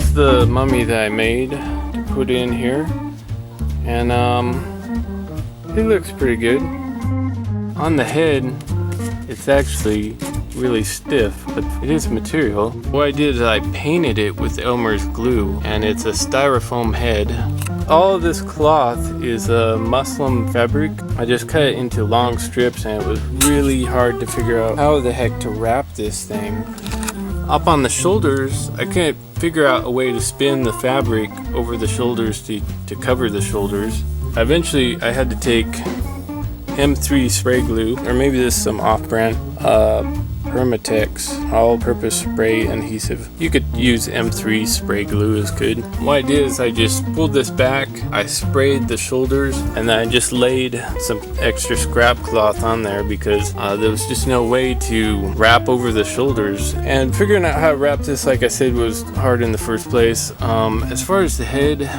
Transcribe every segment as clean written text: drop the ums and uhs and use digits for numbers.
is the mummy that I made to put in here, and he looks pretty good. On the head, it's actually really stiff, but it is material. What I did is I painted it with Elmer's glue, and it's a styrofoam head. All of this cloth is a muslin fabric. I just cut it into long strips, and it was really hard to figure out how the heck to wrap this thing. Up on the shoulders, I couldn't figure out a way to spin the fabric over the shoulders to cover the shoulders. Eventually, I had to take M3 spray glue, or maybe this is some off-brand Permatex all-purpose spray adhesive. You could use M3 spray glue, is good. What I did is I just pulled this back, I sprayed the shoulders, and then I just laid some extra scrap cloth on there because there was just no way to wrap over the shoulders. And figuring out how to wrap this, like I said, was hard in the first place. As far as the head,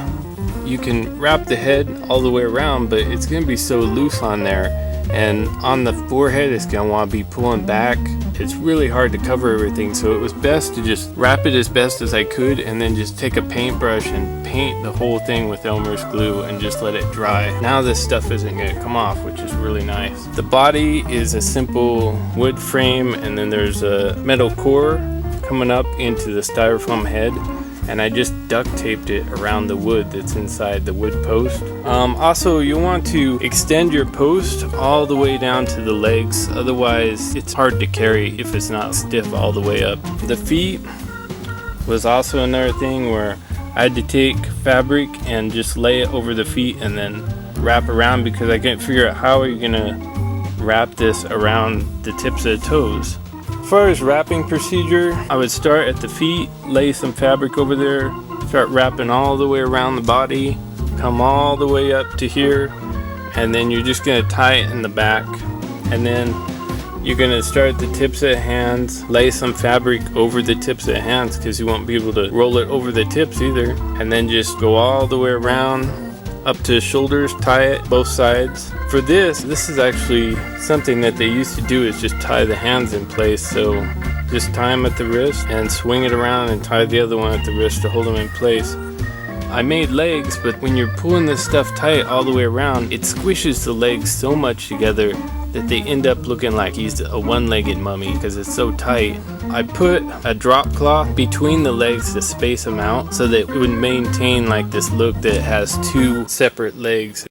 you can wrap the head all the way around, but it's going to be so loose on there, and on the forehead it's going to want to be pulling back. It's really hard to cover everything, so it was best to just wrap it as best as I could and then just take a paintbrush and paint the whole thing with Elmer's glue and just let it dry. Now this stuff isn't going to come off, which is really nice. The body is a simple wood frame, and then there's a metal core coming up into the styrofoam head, and I just duct taped it around the wood that's inside the wood post. Also, you want to extend your post all the way down to the legs, otherwise it's hard to carry if it's not stiff all the way up. The feet was also another thing where I had to take fabric and just lay it over the feet and then wrap around, because I couldn't figure out how are you gonna wrap this around the tips of the toes. As far as wrapping procedure, I would start at the feet, lay some fabric over there, start wrapping all the way around the body, come all the way up to here, and then you're just going to tie it in the back. And then you're going to start at the tips of the hands, lay some fabric over the tips of the hands because you won't be able to roll it over the tips either. And then just go all the way around up to the shoulders, tie it both sides. For this is actually something that they used to do, is just tie the hands in place. So just tie them at the wrist and swing it around and tie the other one at the wrist to hold them in place. I made legs, but when you're pulling this stuff tight all the way around, it squishes the legs so much together that they end up looking like he's a one-legged mummy because it's so tight. I put a drop cloth between the legs to space them out so that it would maintain like this look that has two separate legs.